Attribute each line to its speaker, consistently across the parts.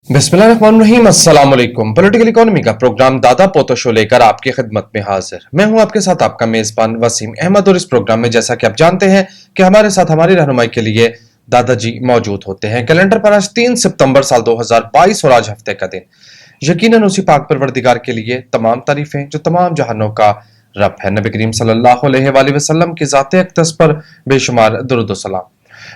Speaker 1: बिस्मिल्लाहिर्रहमानिर्रहीम, अस्सलाम वालेकुम। पॉलिटिकल इकोनॉमी का प्रोग्राम दादा पोतो शो लेकर आपकी खिदमत में हाजिर। मैं हूं आपके साथ आपका मेजबान वसीम अहमद, और इस प्रोग्राम में जैसा कि आप जानते हैं कि हमारे साथ हमारी रहनुमाई के लिए दादाजी मौजूद होते हैं। कैलेंडर पर आज 3 सितंबर साल 2022 और आज हफ्ते का दिन। यकीनन उसी पाक परवरदिगार के लिए तमाम तारीफें जो तमाम जहानों का रब है। नबी करीम सल्लल्लाहु अलैहि वसल्लम की ज़ात अक़दस पर बेशुमार दुरूद व सलाम।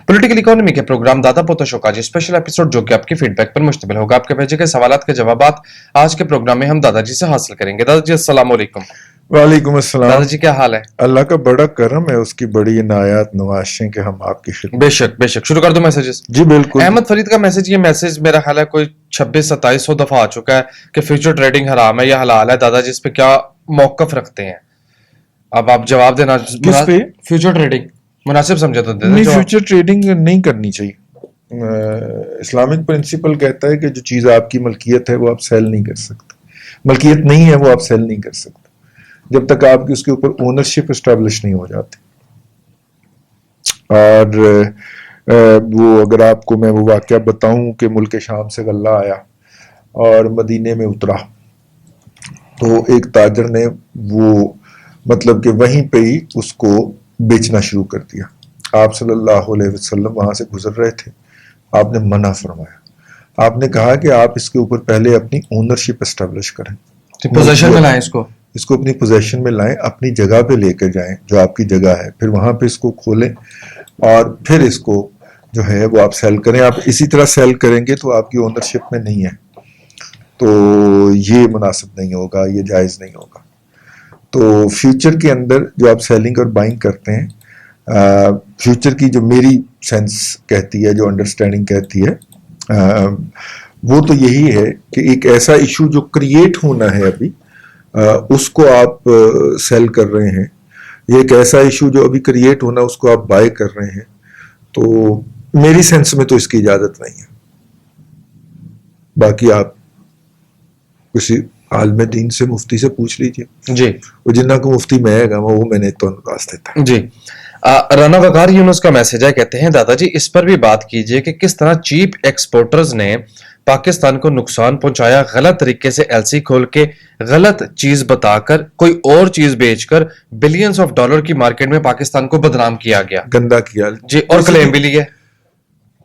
Speaker 1: पॉलिटिकल इकोनॉमी के प्रोग्राम दादा पोतो शो का स्पेशल एपिसोड जो कि आपकी फीडबैक पर मुश्तमिल होगा। आपके भेजे गए सवालात के जवाबात आज के प्रोग्राम में हम दादाजी से हासिल करेंगे। दादाजी अस्सलाम वालेकुम।
Speaker 2: वालेकुम अस्सलाम।
Speaker 1: दादाजी क्या हाल है?
Speaker 2: अल्लाह का बड़ा करम है, उसकी बड़ी इनायत नवाज़ें कि हम आपकी खिदमत।
Speaker 1: बेशक बेशक, शुरू कर दो मैसेजेस।
Speaker 2: जी बिल्कुल।
Speaker 1: अहमद फरीद का मैसेज, ये मैसेज मेरा ख्याल है कोई 26-2700 दफा आ चुका है कि फ्यूचर ट्रेडिंग हराम है या हलाल है। दादाजी इस पे क्या मौकफ रखते हैं? अब आप जवाब देना।
Speaker 2: किस पे?
Speaker 1: फ्यूचर ट्रेडिंग मुनासिब समझे तो दे
Speaker 2: नहीं,
Speaker 1: दें।
Speaker 2: फ्यूचर ट्रेडिंग नहीं करनी चाहिए। इस्लामिक प्रिंसिपल कहता है कि जो चीज़ आपकी मलकियत है वो आप सेल नहीं कर सकते, मलकियत नहीं है वो आप सेल नहीं कर सकते जब तक आपकी उसके ऊपर ओनरशिप इस्टेब्लिश नहीं हो जाती। और वो अगर आपको मैं वो वाक़या बताऊं कि मुल्क शाम से गल्ला आया और मदीने में उतरा, तो एक ताजर ने वो मतलब कि वहीं पे ही उसको बेचना शुरू कर दिया। आप सल्लल्लाहु अलैहि वसल्लम वहां से गुजर रहे थे, आपने मना फरमाया। आपने कहा कि आप इसके ऊपर पहले अपनी ओनरशिप एस्टेब्लिश करें,
Speaker 1: पोजीशन में लाएं इसको
Speaker 2: अपनी पोजीशन में लाएं, अपनी जगह पे लेकर जाएं जो आपकी जगह है, फिर वहां पे इसको खोलें और फिर इसको जो है वो आप सेल करें। आप इसी तरह सेल करेंगे तो आपकी ओनरशिप में नहीं है, तो ये मुनासिब नहीं होगा, ये जायज़ नहीं होगा। तो फ्यूचर के अंदर जो आप सेलिंग और बाइंग करते हैं, फ्यूचर की जो मेरी सेंस कहती है, जो अंडरस्टैंडिंग कहती है, वो तो यही है कि एक ऐसा इशू जो क्रिएट होना है अभी, उसको आप सेल कर रहे हैं। ये एक ऐसा इशू जो अभी क्रिएट होना उसको आप बाय कर रहे हैं। तो मेरी सेंस में तो इसकी इजाज़त नहीं है। बाकी आप किसी आलम दीन से, मुफ्ती से पूछ लीजिए
Speaker 1: जी।
Speaker 2: वो जिन्ना को मुफ्ती मैं है वो मैंने तो रास्ते था
Speaker 1: जी। राना वकार यूनुस का मैसेज है, कहते हैं दादाजी इस पर भी बात कीजिए कि किस तरह चीप एक्सपोर्टर्स ने पाकिस्तान को नुकसान पहुंचाया। गलत तरीके से एलसी खोल के गलत चीज बताकर कोई और चीज बेचकर बिलियंस ऑफ डॉलर की मार्केट में पाकिस्तान को बदनाम किया गया,
Speaker 2: गंदा किया
Speaker 1: जी, और क्लेम भी लिए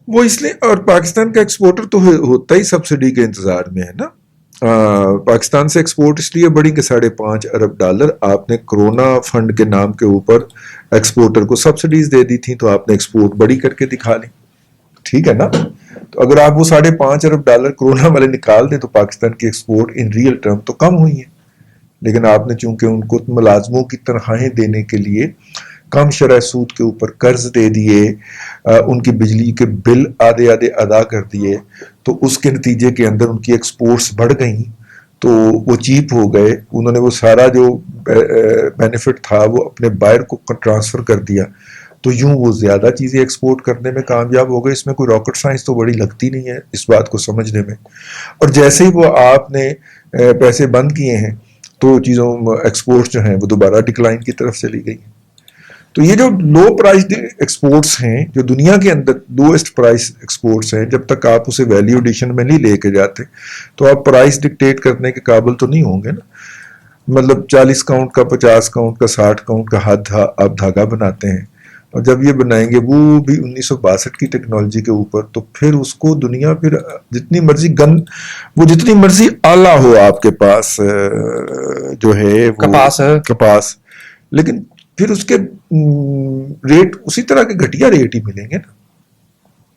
Speaker 2: वो इसलिए। और पाकिस्तान का एक्सपोर्टर तो होता ही सब्सिडी के इंतजार में है ना। पाकिस्तान से एक्सपोर्ट इसलिए बढ़ी कि $5.5 अरब आपने कोरोना फंड के नाम के ऊपर एक्सपोर्टर को सब्सिडीज दे दी थी, तो आपने एक्सपोर्ट बड़ी करके दिखा ली, ठीक है ना। तो अगर आप वो $5.5 अरब कोरोना वाले निकाल दें तो पाकिस्तान की एक्सपोर्ट इन रियल टर्म तो कम हुई है। लेकिन आपने चूंकि उनको मुलाजमों की तनख्वाहें देने के लिए कम शरह सूद के ऊपर कर्ज दे दिए, उनकी बिजली के बिल आधे आधे अदा कर दिए, तो उसके नतीजे के अंदर उनकी एक्सपोर्ट्स बढ़ गई, तो वो चीप हो गए। उन्होंने वो सारा जो बेनिफिट था वो अपने बायर को ट्रांसफ़र कर दिया, तो यूं वो ज़्यादा चीज़ें एक्सपोर्ट करने में कामयाब हो गए। इसमें कोई रॉकेट साइंस तो बड़ी लगती नहीं है इस बात को समझने में। और जैसे ही वो आपने पैसे बंद किए हैं तो चीज़ों एक्सपोर्ट्स जो हैं वो दोबारा डिक्लाइन की तरफ चली गई। तो ये जो लो प्राइस एक्सपोर्ट्स हैं, जो दुनिया के अंदर लोएस्ट प्राइस एक्सपोर्ट्स हैं, जब तक आप उसे वैल्यू एडिशन में नहीं लेके जाते तो आप प्राइस डिक्टेट करने के काबिल तो नहीं होंगे ना। मतलब 40 काउंट का, 50 काउंट का, 60 काउंट का हाथ आप धागा बनाते हैं, और जब ये बनाएंगे वो भी 1962 की टेक्नोलॉजी के ऊपर, तो फिर उसको दुनिया फिर जितनी मर्जी वो जितनी मर्जी आला हो आपके पास जो है वो कपास, लेकिन फिर उसके रेट उसी तरह के घटिया रेट ही मिलेंगे ना।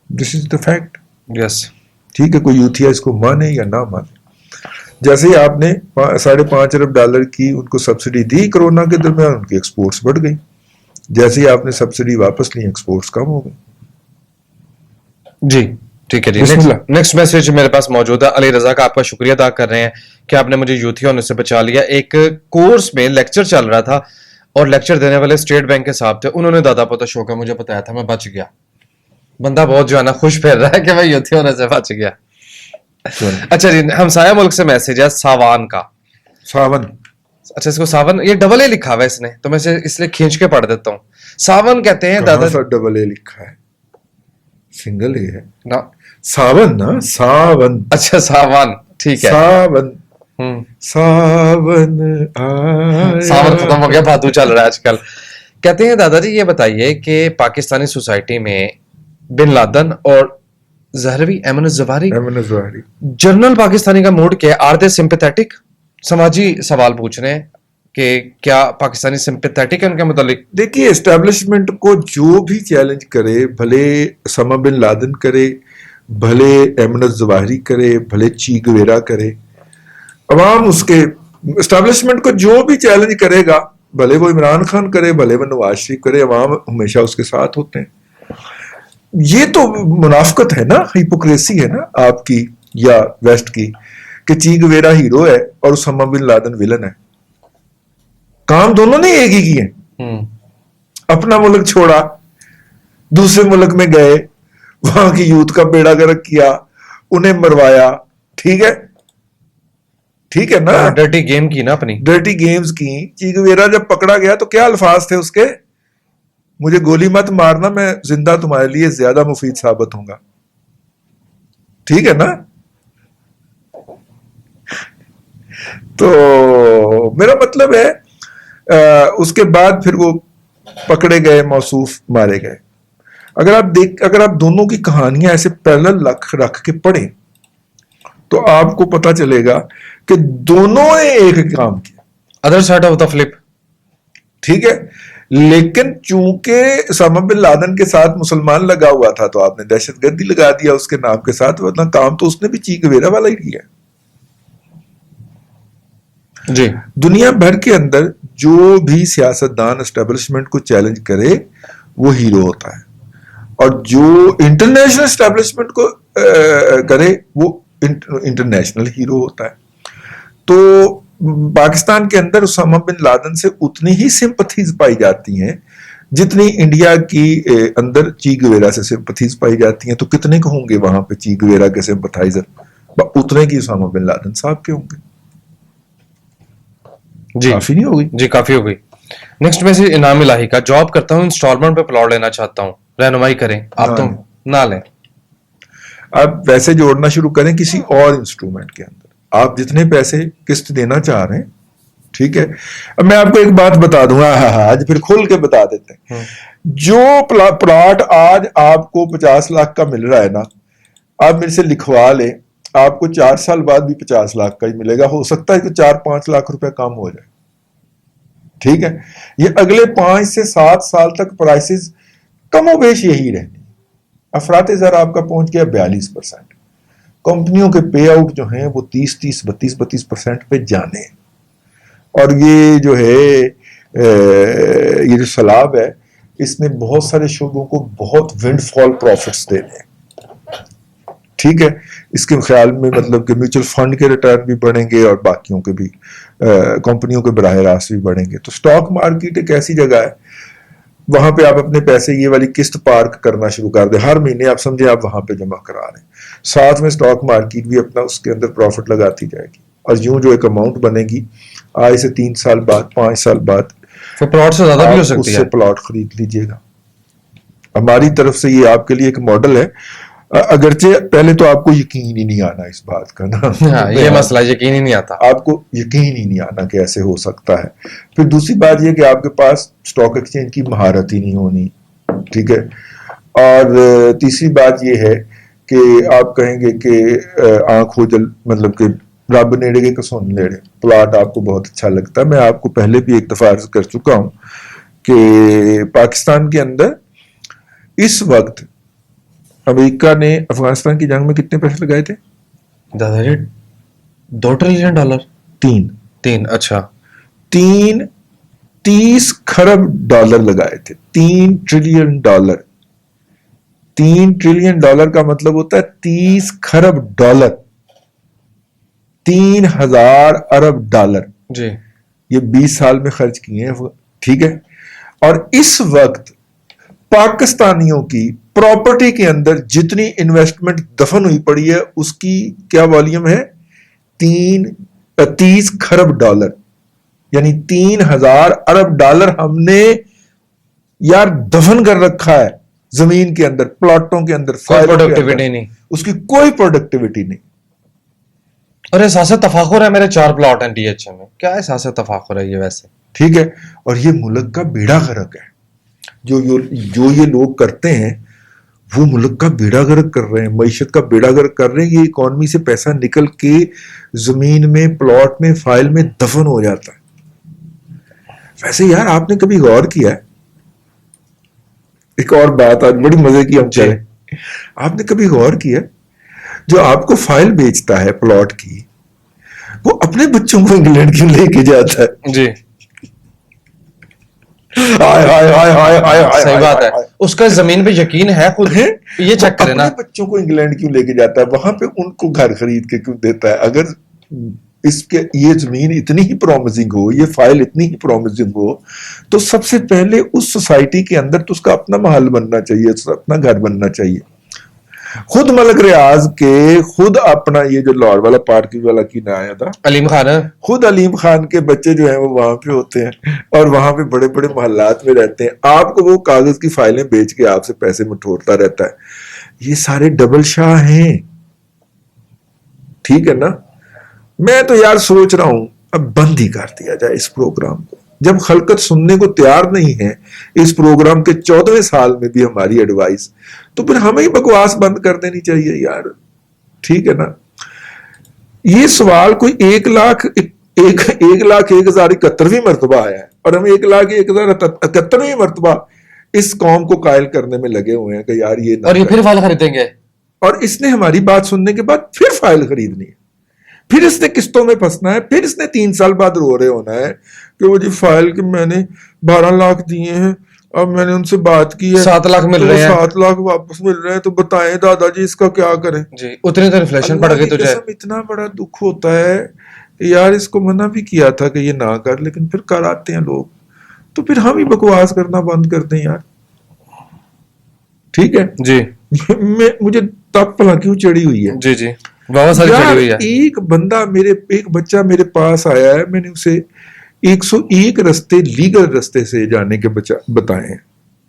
Speaker 2: This is the fact.
Speaker 1: Yes,
Speaker 2: ठीक है, कोई यूथिया इसको माने या ना माने। जैसे ही आपने $5.5 अरब की उनको सब्सिडी दी कोरोना के दरमियान, उनकी एक्सपोर्ट्स बढ़ गई। जैसे ही आपने सब्सिडी वापस ली, एक्सपोर्ट्स कम हो गई।
Speaker 1: जी ठीक है जी। नेक्स्ट मैसेज मेरे पास मौजूद है। अली रजा का आपका शुक्रिया अदा कर रहे हैं कि आपने मुझे यूथी होने से बचा लिया। एक कोर्स में लेक्चर चल रहा था और लेक्चर देने वाले स्टेट बैंक के साहब थे, उन्होंने दादा पोतो शो का मुझे बताया था, मैं बच गया। बंदा बहुत जो है ना खुश फिर रहा है कि मैं यूथी होने से बच गया। अच्छा जी, हमसाया मुल्क से मैसेज है सावन का।
Speaker 2: सावन,
Speaker 1: अच्छा, इसको सावन, ये डबल ए लिखा हुआ है इसने, तो मैं इसलिए खींच के पढ़ देता हूँ। सावन कहते हैं दादा।
Speaker 2: डबल ए लिखा है? सिंगल ए है
Speaker 1: ना,
Speaker 2: सावन ना, सावन,
Speaker 1: अच्छा सावन, ठीक है।
Speaker 2: सावन, सावन
Speaker 1: सावन
Speaker 2: आया।
Speaker 1: खत्म हो गया, भादू चल रहा है आजकल। कहते हैं दादाजी ये बताइए कि पाकिस्तानी सोसाइटी में बिन लादन और जहरवी अहमद जवारी,
Speaker 2: अमन ज़वाहिरी,
Speaker 1: जनरल पाकिस्तानी का मूड क्या है? Are they sympathetic? समाजी सवाल पूछ रहे हैं कि क्या पाकिस्तानी सिंपैथेटिक है उनके मुतालिक?
Speaker 2: देखिए एस्टेब्लिशमेंट को जो भी चैलेंज करे, भले समा बिन लादन करे, भले अहमद ज़वाहिरी करे, भले ची गुवेरा करे, अवाम उसके एस्टेब्लिशमेंट को जो भी चैलेंज करेगा, भले वो इमरान खान करे, भले वो नवाज शरीफ करे, अवाम हमेशा उसके साथ होते हैं। ये तो मुनाफकत है ना, हिपोक्रेसी है ना आपकी या वेस्ट की, कि ची गुवेरा हीरो है और उसामा बिन लादेन विलन है। काम दोनों ने एक ही किए, अपना मुल्क छोड़ा, दूसरे मुल्क में गए, वहां की यूथ का बेड़ा गर्क किया, उन्हें मरवाया। ठीक है, ठीक है ना,
Speaker 1: डर्टी गेम की ना अपनी,
Speaker 2: डर्टी गेम्स की। ची गुवेरा जब पकड़ा गया तो क्या अल्फाज थे उसके? मुझे गोली मत मारना, मैं जिंदा तुम्हारे लिए ज्यादा मुफीद साबित होऊंगा। ठीक है ना? तो मेरा मतलब है उसके बाद फिर वो पकड़े गए, मौसूफ मारे गए। अगर आप दोनों की कहानियां ऐसे पैरेलल रख के पढ़ें तो आपको पता चलेगा कि दोनों ने एक काम किया,
Speaker 1: other side of the flip.
Speaker 2: ठीक है, लेकिन चूंकि उसामा बिन लादेन के साथ मुसलमान लगा हुआ था तो आपने दहशतगर्दी लगा दिया उसके नाम के साथ, वरना काम तो उसने भी ची गुवेरा वाला ही किया।
Speaker 1: जी,
Speaker 2: दुनिया भर के अंदर जो भी सियासतदान एस्टेब्लिशमेंट को चैलेंज करे वो हीरो होता है, और जो इंटरनेशनल एस्टेब्लिशमेंट को करे वो इंटरनेशनल हीरो होता है। तो पाकिस्तान के अंदर उसामा बिन लादेन से उतनी ही सिंपथीज पाई जाती हैं जितनी इंडिया की अंदर ची गुवेरा से सिंपथीज पाई जाती हैं। तो कितने के होंगे वहां पे ची गुवेरा के सिंपथाइजर? उतने की उसामा बिन लादेन साहब के होंगे।
Speaker 1: जी,
Speaker 2: काफी नहीं होगी?
Speaker 1: जी काफी हो गई। नेक्स्ट मैसेज इनाम इलाही का, जॉब करता हूँ, इंस्टॉलमेंट पे प्लॉट लेना चाहता हूँ, रहनुमाई करें। आप तो ना लें,
Speaker 2: आप पैसे जोड़ना शुरू करें किसी और इंस्ट्रूमेंट के अंदर। आप जितने पैसे किस्त देना चाह रहे हैं, ठीक है। अब मैं आपको एक बात बता दूंगा, आज फिर खुल के बता देते हैं। जो प्लॉट आज आपको 50 लाख का मिल रहा है ना, आप मेरे से लिखवा ले, आपको 4 साल बाद भी 50 लाख का ही मिलेगा। हो सकता है कि 4-5 लाख रुपए कम हो जाए, ठीक है। ये अगले 5 से 7 साल तक प्राइसेस कमोबेश यही रहनी। अफराते ज़र आपका पहुंच गया 42%। कंपनियों के पे आउट जो हैं वो 30-30, 32-32% पे जाने हैं। और ये जो है ये जो सलाब है, इसने बहुत सारे शोबों को बहुत विंडफॉल प्रॉफिट्स देने हैं, ठीक है। इसके ख्याल में मतलब कि म्यूचुअल फंड के रिटर्न भी बढ़ेंगे और बाकियों के भी, कंपनियों के बराह रास्त भी बढ़ेंगे। तो स्टॉक मार्केट एक ऐसी जगह है, वहां पे आप अपने पैसे ये वाली किस्त पार्क करना शुरू कर दें। हर महीने आप समझे आप वहां पे जमा करा रहे हैं, साथ में स्टॉक मार्केट भी अपना उसके अंदर प्रॉफिट लगाती जाएगी। और यूं जो एक अमाउंट बनेगी, आज से 3 साल बाद, 5 साल बाद
Speaker 1: तो प्लॉट से ज्यादा भी हो सकती
Speaker 2: उससे
Speaker 1: है।
Speaker 2: प्लॉट खरीद लीजिएगा। हमारी तरफ से ये आपके लिए एक मॉडल है। अगरचे पहले तो आपको यकीन ही नहीं आना इस बात का ना,
Speaker 1: हाँ, ये मसला यकीन ही नहीं आता,
Speaker 2: आपको यकीन ही नहीं आना कि ऐसे हो सकता है। फिर दूसरी बात यह कि आपके पास स्टॉक एक्सचेंज की महारत ही नहीं होनी, ठीक है। और तीसरी बात यह है कि आप कहेंगे कि आंख ओझल, मतलब कि रब नेड़े के कसोन लेड़े, प्लॉट आपको बहुत अच्छा लगता है। मैं आपको पहले भी एक दफा अर्ज कर चुका हूं कि पाकिस्तान के अंदर इस वक्त अमेरिका ने अफगानिस्तान की जंग में कितने पैसे लगाए थे?
Speaker 1: दादाजी $2 ट्रिलियन।
Speaker 2: 3
Speaker 1: अच्छा,
Speaker 2: 30 खरब डॉलर लगाए थे। $3 ट्रिलियन। $3 ट्रिलियन का मतलब होता है 30 खरब डॉलर, 3000 अरब डॉलर
Speaker 1: जी,
Speaker 2: ये 20 साल में खर्च किए हैं, ठीक है। और इस वक्त पाकिस्तानियों की प्रॉपर्टी के अंदर जितनी इन्वेस्टमेंट दफन हुई पड़ी है उसकी क्या वॉल्यूम है? 30 खरब डॉलर, यानी 3000 अरब डॉलर हमने यार दफन कर रखा है زمین کے اندر، پلاٹوں کے اندر،
Speaker 1: کوئی
Speaker 2: فائلوں کے
Speaker 1: پروڈکٹیوٹی
Speaker 2: اندر،
Speaker 1: نہیں،
Speaker 2: اس کی کوئی پروڈکٹیوٹی نہیں.
Speaker 1: اور احساس تفاخر ہے میرے 4 پلاٹ ہیں ڈی ایچ اے میں. کیا احساس تفاخر ہے یہ ویسے؟
Speaker 2: ٹھیک ہے. اور یہ ملک کا بیڑا غرق ہے. جو یہ لوگ کرتے ہیں وہ ملک کا بیڑا غرق کر رہے ہیں، معیشت کا بیڑا غرق کر رہے ہیں. یہ اکانومی سے پیسہ نکل کے زمین میں، پلاٹ میں، فائل میں دفن ہو جاتا ہے. ویسے یار آپ نے کبھی غور کیا ہے، ایک اور بات آج بڑی مزے کی ہم کریں، آپ نے کبھی غور کیا جو آپ کو فائل بیچتا ہے پلاٹ کی، وہ اپنے بچوں کو انگلینڈ کیوں لے کے جاتا ہے؟
Speaker 1: جی
Speaker 2: صحیح
Speaker 1: بات ہے. اس کا زمین پہ یقین ہے خود، یہ چیک کرے نا.
Speaker 2: اپنے بچوں کو انگلینڈ کیوں لے کے جاتا ہے؟ وہاں پہ ان کو گھر خرید کے کیوں دیتا ہے؟ اگر اس کے یہ زمین اتنی ہی پرومسنگ ہو، یہ فائل اتنی ہی پرومسنگ ہو، تو سب سے پہلے اس سوسائٹی کے اندر تو اس کا اپنا محل بننا چاہیے، اپنا گھر بننا چاہیے. خود ملک ریاض کے خود اپنا یہ جو لاہور والا پارکنگ والا کی نہ آیا تھا،
Speaker 1: علیم خان،
Speaker 2: خود علیم خان کے بچے جو ہیں وہ وہاں پہ ہوتے ہیں اور وہاں پہ بڑے بڑے محلات میں رہتے ہیں. آپ کو وہ کاغذ کی فائلیں بیچ کے آپ سے پیسے مٹھورتا رہتا ہے. یہ سارے ڈبل شاہ ہیں. ٹھیک ہے نا؟ میں تو یار سوچ رہا ہوں اب بند ہی کر دیا جائے اس پروگرام کو. جب خلقت سننے کو تیار نہیں ہے اس پروگرام کے 14ویں سال میں بھی ہماری ایڈوائس، تو پھر ہمیں ہی بکواس بند کر دینی چاہیے یار. ٹھیک ہے نا؟ یہ سوال کوئی 1,01,071ویں مرتبہ آیا ہے اور ہم 1,01,071ویں مرتبہ اس قوم کو قائل کرنے میں لگے ہوئے ہیں کہ یار یہ نہ،
Speaker 1: اور یہ پھر فائل خریدیں گے.
Speaker 2: اور اس نے ہماری بات سننے کے بعد پھر فائل خریدنی ہے، پھر اس نے قسطوں میں پھنسنا ہے، پھر اس نے 3 سال بعد رو رہے ہونا ہے کہ وہ جی فائل کے میں نے 12 لاکھ دیے ہیں، اب میں نے ان سے بات کی ہے
Speaker 1: 7 لاکھ مل رہے ہیں،
Speaker 2: 7 لاکھ واپس مل رہے ہیں، تو بتائیں دادا جی اس کا کیا کریں؟
Speaker 1: جی اتنی تو انفلیشن پڑ گئی تجھے.
Speaker 2: اتنا بڑا دکھ ہوتا ہے کہ یار اس کو منع بھی کیا تھا کہ یہ نہ کر، لیکن پھر کر آتے ہیں لوگ. تو پھر ہم ہی بکواس کرنا بند کر دیں یار. ٹھیک ہے
Speaker 1: جی.
Speaker 2: مجھے تب پلا کیوں چڑی ہوئی ہے؟
Speaker 1: جی جی بہت ساری چڑی ہوئی ہے.
Speaker 2: ایک بندہ ایک بچہ میرے پاس آیا ہے، میں نے اسے 101 رستے لیگل رستے سے جانے کے بتائے ہیں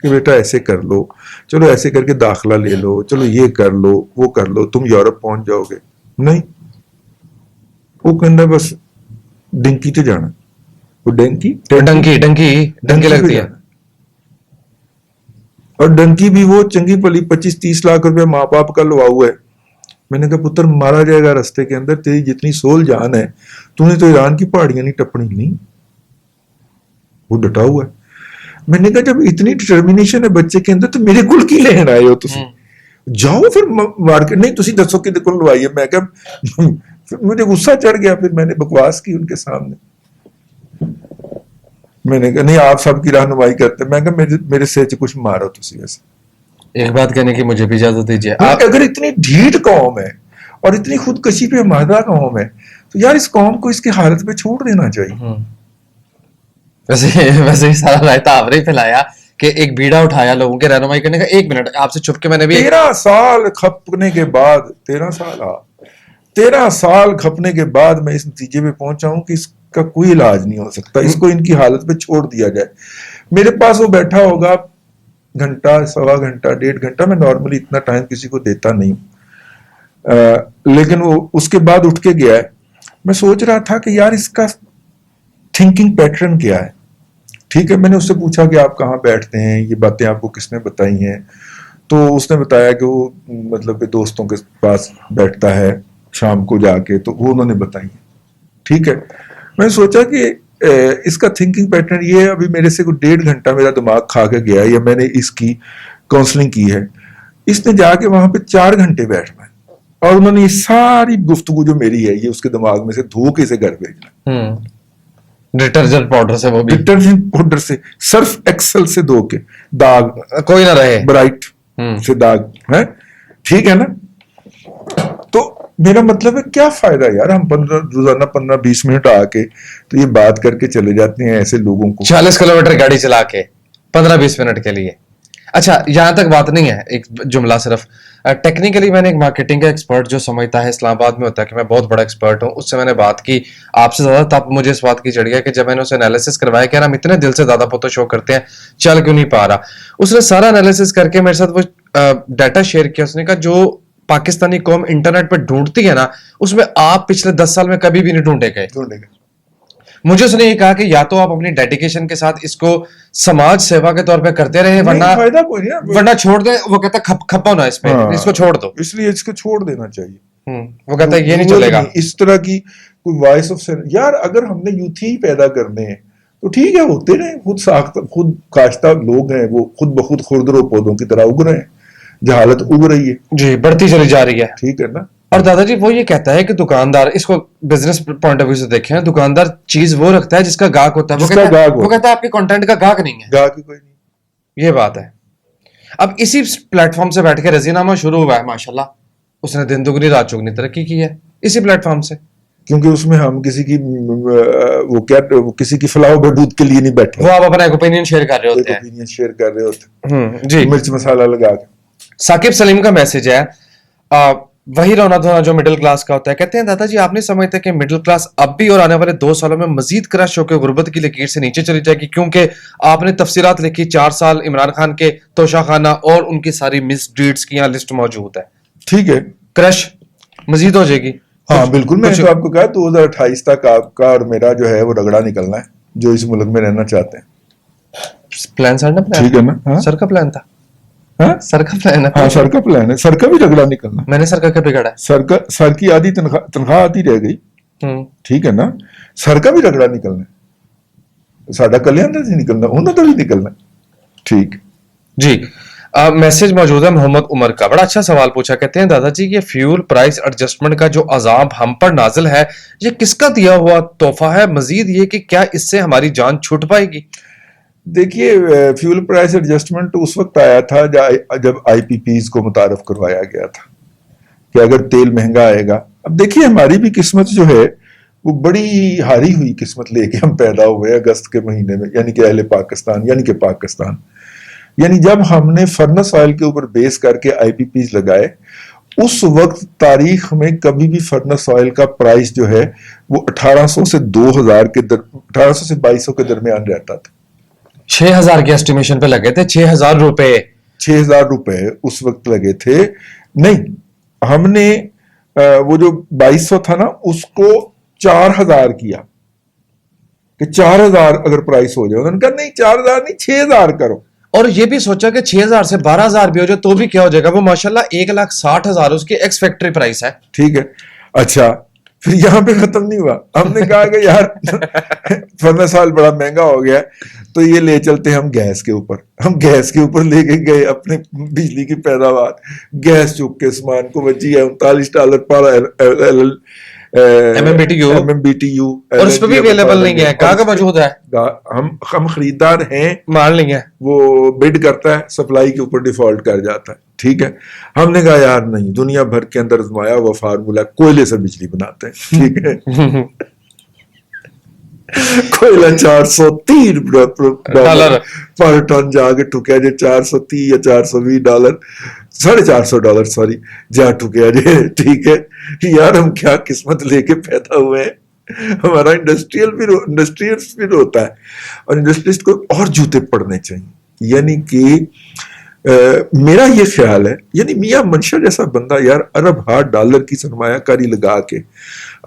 Speaker 2: کہ بیٹا ایسے کر لو، چلو ایسے کر کے داخلہ لے لو، چلو یہ کر لو، وہ کر لو، تم یورپ پہنچ جاؤ گے. نہیں، وہ کہنا بس ڈنکی سے جانا، وہ ڈنکی
Speaker 1: لگتی ہے.
Speaker 2: اور ڈنکی بھی وہ چنگی پلی 25-30 لاکھ روپے ماں باپ کا لوا ہوا ہے. میں نے کہا پتر مارا جائے گا رستے کے اندر، تیری جتنی سول جان ہے تو نے تو ایران کی پہاڑیاں نہیں ٹپنی. نہیں، وہ ڈٹا ہوا ہے. میں نے کہا جب اتنی ڈٹرمینیشن ہے بچے کے اندر تو میرے کل کی لین آئے ہو تسی؟ جاؤ پھر مارکیٹ. نہیں تسی دسو کہ کل لوائی ہے. میں کہا مجھے غصہ چڑھ گیا، پھر میں نے بکواس کی ان کے سامنے. میں نے کہا نہیں آپ سب کی رہنمائی کرتے. میں کہا میرے سے کچھ مارو تسی. ویسے
Speaker 1: ایک بات کہنے کی مجھے بھی اجازت دیجیے.
Speaker 2: اگر اتنی ڈھیٹ قوم ہے اور اتنی خودکشی پہ مادہ قوم ہے تو یار اس قوم کو اس کی حالت پہ چھوڑ دینا چاہیے.
Speaker 1: ویسے ہی سارا رائتا آپ نے پھیلایا کہ ایک بیڑا اٹھایا لوگوں کے رہنمائی کرنے کا. 1 منٹ آپ سے چھپ کے میں نے بھی
Speaker 2: 13 سال کھپنے کے بعد 13 سال کھپنے کے بعد میں اس نتیجے پہ پہنچا ہوں کہ اس کا کوئی علاج نہیں ہو سکتا، اس کو ان کی حالت پہ چھوڑ دیا جائے. میرے پاس وہ بیٹھا ہوگا گھنٹہ، سوا گھنٹہ، 1.5 گھنٹہ. میں نارملی اتنا ٹائم کسی کو دیتا نہیں، لیکن وہ اس کے بعد اٹھ کے گیا ہے. میں سوچ رہا تھا کہ یار اس کا تھنکنگ پیٹرن کیا ہے. ٹھیک ہے، میں نے اس سے پوچھا کہ آپ کہاں بیٹھتے ہیں، یہ باتیں آپ کو کس نے بتائی ہیں؟ تو اس نے بتایا کہ وہ مطلب کہ دوستوں کے پاس بیٹھتا ہے شام کو جا کے، تو وہ انہوں نے بتائی ہیں. ٹھیک ہے، میں نے سوچا کہ اس کا تھنکنگ پیٹرن یہ ہے. ابھی میرے سے کوئی 1.5 گھنٹہ میرا دماغ کھا کے گیا ہے، یا میں نے اس کی کاؤنسلنگ کی ہے. اس نے جا کے وہاں پہ 4 گھنٹے بیٹھنا ہے اور انہوں نے یہ ساری گفتگو جو میری ہے یہ اس کے دماغ میں سے دھو کے اسے گھر بھیجنا.
Speaker 1: ڈٹرجنٹ پاؤڈر سے، وہ بھی
Speaker 2: ڈٹرجنٹ پاؤڈر سے، سرف ایکسل سے دھو کے، داغ
Speaker 1: کوئی نہ رہے،
Speaker 2: برائٹ سے داغ ہے. ٹھیک ہے نا؟ تو میرا مطلب ہے کیا فائدہ یار ہم روزانہ 15-20 منٹ آ کے تو یہ بات کر کے چلے جاتے ہیں ایسے لوگوں کو.
Speaker 1: 40 کلومیٹر گاڑی چلا کے 15-20 منٹ کے لیے. अच्छा, यहाँ तक बात नहीं है, एक जुमला सिर्फ टेक्निकली मैंने एक मार्केटिंग का एक्सपर्ट जो समझता है इस्लामाबाद में होता है कि मैं बहुत बड़ा एक्सपर्ट हूँ, उससे मैंने बात की आपसे ज्यादा, तब मुझे इस बात की चढ़ गया कि जब मैंने उसे एनालिसिस करवाया कि यार हम इतने दिल से दादा पोतो शो करते हैं, चल क्यों नहीं पा रहा, उसने सारा एनालिसिस करके मेरे साथ वो डाटा शेयर किया। उसने कहा जो पाकिस्तानी कौम इंटरनेट पर ढूंढती है ना, उसमें आप पिछले 10 साल में कभी भी नहीं ढूंढे गए। मुझे उसने ये कहा कि या तो आप अपनी डेडिकेशन के साथ इसको समाज सेवा के तौर पे करते रहे, वरना
Speaker 2: फायदा कोई नहीं,
Speaker 1: वरना छोड़ दे। वो कहता खप्पा होना इस पे, इसको छोड़ दो,
Speaker 2: इसलिए इसको छोड़ देना चाहिए।
Speaker 1: वो कहता है ये नहीं चलेगा।
Speaker 2: इस तरह की कोई वॉइस ऑफ यार, अगर हमने यूथ ही पैदा करने हैं तो ठीक है, होते रहे, खुद काश्ता लोग हैं, वो खुद बखुद खुरदरो पौधों की तरह उग रहे हैं, जहालत उग रही है जी,
Speaker 1: बढ़ती चली जा रही है,
Speaker 2: ठीक है ना।
Speaker 1: और दादाजी वो ये कहता है कि दुकानदार, इसको बिजनेस पॉइंट ऑफ व्यू से देखें, दुकानदार चीज वो रखता है जिसका गाहक होता है। वो कहता है आपके कंटेंट का गाहक नहीं है,
Speaker 2: गाहक कोई नहीं,
Speaker 1: ये बात है। अब इसी प्लेटफॉर्म से बैठ के रजीनामा शुरू हुआ है, माशाल्लाह, उसने दिन दुगनी रात चौगनी तरक्की की है इसी प्लेटफॉर्म से,
Speaker 2: क्योंकि उसमें हम किसी की वो किसी की फलाह बहबूद के लिए नहीं बैठे,
Speaker 1: वो आप अपना एक ओपिनियन शेयर कर रहे होते हैं,
Speaker 2: ओपिनियन शेयर कर रहे होते
Speaker 1: जी,
Speaker 2: मिर्च मसाला लगा के।
Speaker 1: साकिब सलीम का मैसेज है, वही रोना धोना जो मिडिल क्लास का होता है। कहते हैं दादाजी आप नहीं समझते कि मिडिल क्लास अब भी और आने वाले 2 सालों में मजीद क्रश होकर गुर्बत की लकीर से नीचे चली जाएगी, क्योंकि आपने तफसीलात लिखी 4 साल इमरान खान के तोशाखाना और उनकी सारी मिसडीड्स की यहाँ लिस्ट मौजूद है,
Speaker 2: ठीक है,
Speaker 1: क्रश मजीद हो जाएगी।
Speaker 2: हाँ बिल्कुल, मैंने तो आपको कहा 2028 तक आपका और मेरा जो है वो रगड़ा निकलना है, जो इस मुल्क में रहना चाहते हैं।
Speaker 1: प्लान सर ना,
Speaker 2: ठीक है ना, हाँ?
Speaker 1: सर का प्लान था,
Speaker 2: हाँ?
Speaker 1: सर का प्लान है,
Speaker 2: हाँ सर का प्लान है, सर का भी रगड़ा निकलना।
Speaker 1: मैंने सर का बिगाड़ा है,
Speaker 2: सर की आधी तनख्वाह आती रह गई, ठीक है ना, सर का भी रगड़ा निकलना है, साडा कल्याण नहीं निकलना, उन्होंने तो भी निकलना, ठीक
Speaker 1: जी। मैसेज मौजूद है मोहम्मद उमर का, बड़ा अच्छा सवाल पूछा। कहते हैं दादाजी ये फ्यूल प्राइस एडजस्टमेंट का जो अजाब हम पर नाजिल है, ये किसका दिया हुआ तोहफा है? मजीद ये कि क्या इससे हमारी जान छूट पाएगी?
Speaker 2: देखिए, फ्यूल प्राइस एडजस्टमेंट उस वक्त आया था जब IPPs को मुतारफ करवाया गया था कि अगर तेल महंगा आएगा। अब देखिए हमारी भी किस्मत जो है वो बड़ी हारी हुई किस्मत लेके हम पैदा हुए अगस्त के महीने में, यानी कि अहले पाकिस्तान, यानी कि पाकिस्तान, यानी जब हमने फर्नेस ऑयल के ऊपर बेस करके IPPs लगाए, उस वक्त तारीख में कभी भी फर्नेस ऑयल का प्राइस जो है वो 1800 से 2000 के 1800 से 2200 के दरमियान रहता था।
Speaker 1: 6000 के एस्टिमेशन पे लगे थे, 6000 रुपए,
Speaker 2: 6000 रुपए उस वक्त लगे थे। नहीं, हमने वो जो 2200 था ना उसको 4000 किया कि 4000 अगर प्राइस हो जाए, उन्होंने कहा नहीं 4000 नहीं 6000 करो,
Speaker 1: और ये भी सोचा कि 6000 से 12000 भी हो जाए तो भी क्या हो जाएगा, वो माशाल्लाह 1,60,000 उसकी एक्स फैक्ट्री प्राइस है,
Speaker 2: ठीक है। अच्छा, फिर यहाँ पे खत्म नहीं हुआ, हमने कहा कि यार फर्नेस ऑयल बड़ा महंगा हो गया तो ये ले चलते हैं हम गैस के ऊपर। हम गैस के ऊपर लेके गए अपने बिजली की पैदावार, गैस चुक के सामान को बची है $39 पर MMBTU,
Speaker 1: और उस पर भी अवेलेबल नहीं है, कहाँ का मौजूद है,
Speaker 2: हम खरीदार हैं,
Speaker 1: मान लेंगे,
Speaker 2: वो बिड करता है, सप्लाई के ऊपर डिफॉल्ट कर जाता है, ठीक है। हमने कहा यार नहीं, दुनिया भर के अंदर आजमाया वो फार्मूला, कोयले से बिजली बनाते हैं, ठीक है। कोयला $430 पर टन जाके ठुकया जे, 430 या $420, $450 सॉरी, जा ठुकया जे, ठीक है। यार हम क्या किस्मत लेके पैदा हुए हैं। हमारा इंडस्ट्रियलिस्ट भी होता है, और इंडस्ट्रियलिस्ट को और जूते पड़ने चाहिए, यानी कि मेरा ये ख्याल है, यानी मियां मंशा जैसा बंदा यार $1 की सरमायाकारी लगा के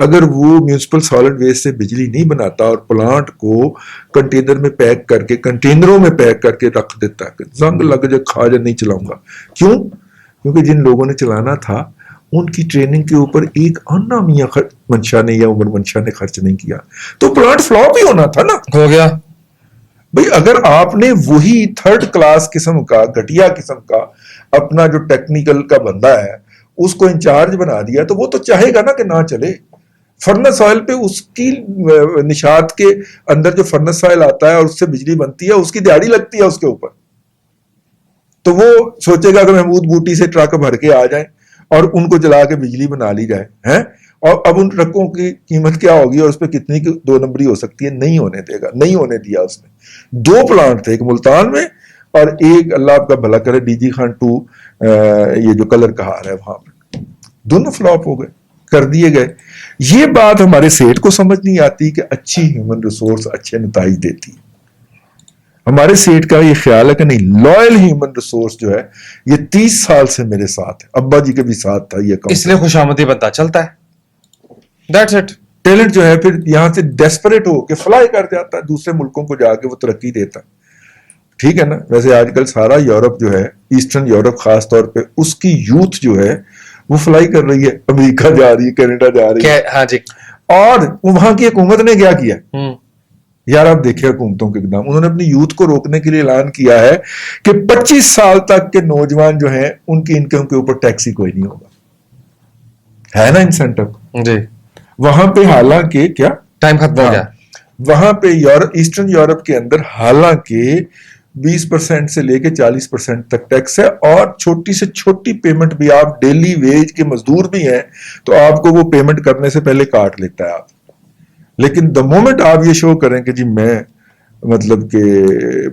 Speaker 2: अगर वो म्यूनिसिपल सॉलिड वेस्ट से बिजली नहीं बनाता और प्लांट को कंटेनर में पैक करके, कंटेनरों में पैक करके रख देता है, जंग लग जाए खा जाए नहीं चलाऊंगा, क्यों? क्योंकि जिन लोगों ने चलाना था उनकी ट्रेनिंग के ऊपर एक अन्ना मियां मंशा ने या उमर मंशा ने खर्च नहीं किया, तो प्लांट फ्लॉप ही होना था ना,
Speaker 1: हो गया
Speaker 2: भाई। अगर आपने वही थर्ड क्लास किस्म का, घटिया किस्म का अपना जो टेक्निकल का बंदा है उसको इंचार्ज बना दिया, तो वो तो चाहेगा ना कि ना चले। फर्नेस ऑयल पे उसकी निशात के अंदर जो फर्नेस ऑयल आता है और उससे बिजली बनती है, उसकी दिहाड़ी लगती है उसके ऊपर, तो वो सोचेगा कि महमूद बूटी से ट्रक भर के आ जाए और उनको जला के बिजली बना ली जाए, हैं? और अब उन ट्रकों की कीमत क्या होगी और उस पर कितनी दो नंबरी हो सकती है, नहीं होने देगा, नहीं होने दिया उसने। 2 प्लांट थे, एक मुल्तान में اور ایک اللہ آپ کا بھلا کرے DG خان 2 یہ جو کلر کا ہار ہے وہاں پہ دونوں فلاپ ہو گئے, کر دیے گئے. یہ بات ہمارے سیٹ کو سمجھ نہیں آتی کہ اچھی ہیومن ریسورس اچھے نتائج دیتی. ہمارے سیٹ کا یہ خیال ہے کہ نہیں, لائل ہیومن ریسورس جو ہے یہ 30 سال سے میرے ساتھ ہے, ابا جی کے بھی ساتھ تھا یہ کام,
Speaker 1: اس لیے خوشامدی بنتا چلتا ہے. That's it.
Speaker 2: ٹیلنٹ جو ہے پھر یہاں سے ڈیسپریٹ ہو کے فلائی کر جاتا ہے دوسرے ملکوں کو, جا کے وہ ترقی دیتا ہے. ٹھیک ہے نا. ویسے آج کل سارا یورپ جو ہے, ایسٹرن یورپ خاص طور پہ, اس کی یوتھ جو ہے وہ فلائی کر رہی ہے, امریکہ جا رہی ہے, کینیڈا جا رہی ہے.
Speaker 1: ہاں جی.
Speaker 2: اور وہاں کی حکومت نے کیا کیا یار, آپ دیکھیں حکومتوں کے اقدام, انہوں نے اپنی یوتھ کو روکنے کے لیے اعلان کیا ہے کہ 25 سال تک کے نوجوان جو ہیں ان کی انکم کے اوپر ٹیکس ہی کوئی نہیں ہوگا. ہے نا انسینٹو
Speaker 1: جی.
Speaker 2: وہاں پہ, حالانکہ کیا
Speaker 1: ٹائم ختم ہو گیا.
Speaker 2: وہاں پہ ایسٹرن یورپ کے اندر حالانکہ 20% سے لے کے 40% تک ٹیکس ہے, اور چھوٹی سے چھوٹی پیمنٹ بھی, آپ ڈیلی ویج کے مزدور بھی ہیں تو آپ کو وہ پیمنٹ کرنے سے پہلے کاٹ لیتا ہے آپ. لیکن دا مومنٹ آپ یہ شو کریں کہ جی میں مطلب کہ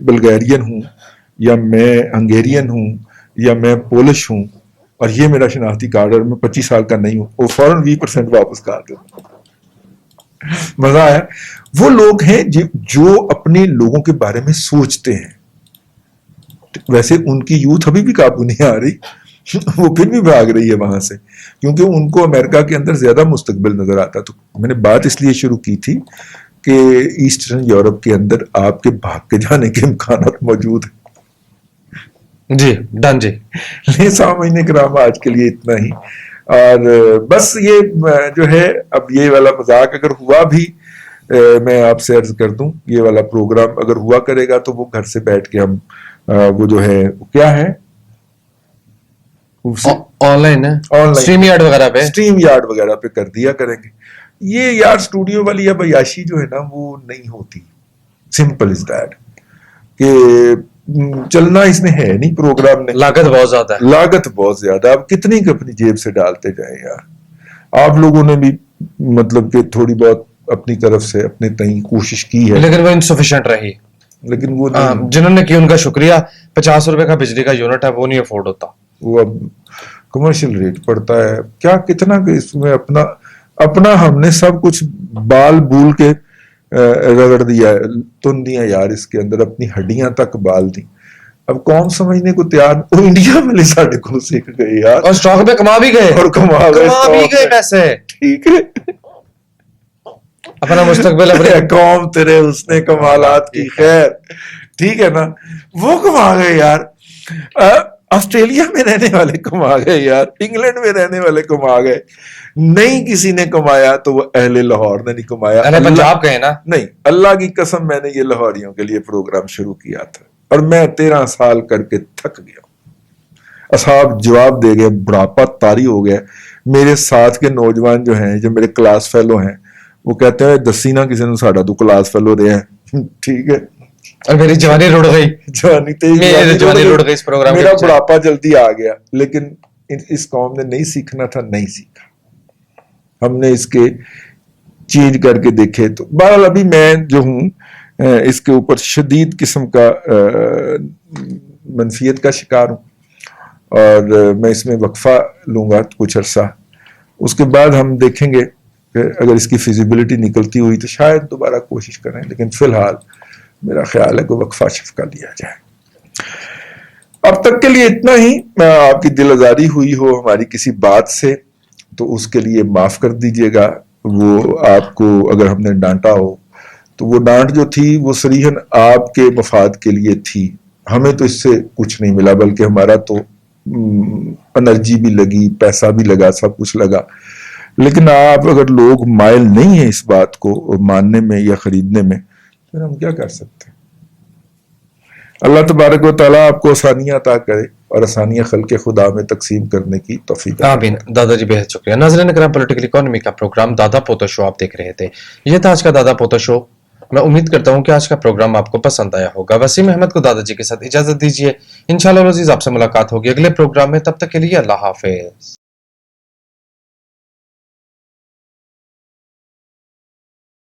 Speaker 2: بلگیرین ہوں, یا میں ہنگیرین ہوں, یا میں پولش ہوں, اور یہ میرا شناختی کارڈ اور میں 25 سال کا نہیں ہوں, وہ فوراً 20% واپس کاٹ دیتا. مزہ آیا. وہ لوگ ہیں جو اپنے لوگوں کے بارے میں سوچتے ہیں. ویسے ان کی یوتھ ابھی بھی قابو نہیں آ رہی, وہ پھر بھی بھاگ رہی ہے وہاں سے, کیونکہ ان کو امریکہ کے اندر زیادہ مستقبل نظر آتا. تو میں نے بات اس لیے شروع کی تھی کہ ایسٹرن یورپ کے اندر آپ کے بھاگ کے جانے کے امکانات موجود ہیں.
Speaker 1: جی ڈن جی.
Speaker 2: سامعین کرام آج کے لیے اتنا ہی, اور بس یہ جو ہے, اب یہ والا مذاق اگر ہوا بھی, میں آپ سے عرض کر دوں, یہ والا پروگرام اگر ہوا کرے گا تو وہ گھر سے بیٹھ کے ہم وہ جو ہے کیا ہے
Speaker 1: آن لائن اسٹریم یارڈ
Speaker 2: وغیرہ پہ کر دیا کریں گے. یہ یار اسٹوڈیو والی اب عیاشی جو ہے نا وہ نہیں ہوتی. سمپل از دیٹ کہ چلنا اس میں ہے نہیں, پروگرام نے
Speaker 1: لاگت بہت زیادہ ہے,
Speaker 2: لاگت بہت زیادہ. آپ کتنی اپنی جیب سے ڈالتے جائیں یار. آپ لوگوں نے بھی مطلب کہ تھوڑی بہت اپنی طرف سے اپنے تئیں کوشش کی ہے,
Speaker 1: لیکن وہ انسفیشینٹ رہی.
Speaker 2: لیکن وہ
Speaker 1: جنہوں نے کی ان کا شکریہ. 50 روپے کا بجلی کا یونٹ ہے, وہ نہیں افورڈ ہوتا.
Speaker 2: وہ اب کمرشل ریٹ پڑتا ہے کیا, کتنا کہ اس میں اپنا ہم نے سب کچھ بال بول کے رگڑ دیا, تن دیا یار, اس کے اندر اپنی ہڈیاں تک بال دی. اب قوم سمجھنے کو تیار, وہ انڈیا والے ساڑھے کو سیکھ گئے یار,
Speaker 1: اور اسٹاک پہ کما بھی گئے,
Speaker 2: اور کما بھی
Speaker 1: گئے پیسے.
Speaker 2: ٹھیک ہے,
Speaker 1: اپنا مستقبل اپنے
Speaker 2: قوم تیرے اس نے کمالات کی خیر. ٹھیک ہے نا, وہ کما گئے یار. آسٹریلیا میں رہنے والے کما گئے یار, انگلینڈ میں رہنے والے کما گئے. نہیں کسی نے کمایا تو وہ اہل لاہور نے نہیں کمایا.
Speaker 1: پنجاب گئے نا.
Speaker 2: نہیں, اللہ کی قسم میں نے یہ لاہوریوں کے لیے پروگرام شروع کیا تھا, اور میں 13 سال کر کے تھک گیا. اصحاب جواب دے گئے, بڑھاپا طاری ہو گیا. میرے ساتھ کے نوجوان جو ہیں, جو میرے کلاس فیلو ہیں, وہ کہتے ہیں دسی نہ کسی نے ساڑھا تو کلاس فیلو رہے ہیں. ٹھیک ہے, اور
Speaker 1: میری جوانی رڑ گئی, جوانی رڑ گئی اس پروگرام.
Speaker 2: میرا بڑھاپا جلدی آ گیا, لیکن اس قوم نے نہیں سیکھنا تھا, نہیں سیکھا. ہم نے اس کے چینج کر کے دیکھے. تو بہرحال ابھی میں جو ہوں اس کے اوپر شدید قسم کا منفیت کا شکار ہوں, اور میں اس میں وقفہ لوں گا کچھ عرصہ. اس کے بعد ہم دیکھیں گے کہ اگر اس کی فیزیبلٹی نکلتی ہوئی تو شاید دوبارہ کوشش کریں, لیکن فی الحال میرا خیال ہے کہ وقفہ شفقہ لیا جائے. اب تک کے لیے اتنا ہی. آپ کی دل آزاری ہوئی ہو ہماری کسی بات سے تو اس کے لیے معاف کر دیجیے گا. وہ آپ کو اگر ہم نے ڈانٹا ہو تو وہ ڈانٹ جو تھی وہ صریحاً آپ کے مفاد کے لیے تھی. ہمیں تو اس سے کچھ نہیں ملا, بلکہ ہمارا تو انرجی بھی لگی, پیسہ بھی لگا, سب کچھ لگا. لیکن آپ اگر لوگ مائل نہیں ہیں اس بات کو ماننے میں یا خریدنے میں, پھر ہم کیا کر سکتے ہیں. اللہ تبارک و تعالیٰ آپ کو آسانیاں عطا کرے اور آسانیاں خلق خدا میں تقسیم کرنے کی توفیق.
Speaker 1: آمین. دادا جی بہت شکریہ. ناظرین کرام, پولیٹیکل اکانومی کا پروگرام دادا پوتا شو آپ دیکھ رہے تھے. یہ تھا آج کا دادا پوتا شو. میں امید کرتا ہوں کہ آج کا پروگرام آپ کو پسند آیا ہوگا. وسیم احمد کو دادا جی کے ساتھ اجازت دیجیے. انشاءاللہ عزیز آپ سے ملاقات ہوگی اگلے پروگرام میں. تب تک کے لیے اللہ حافظ.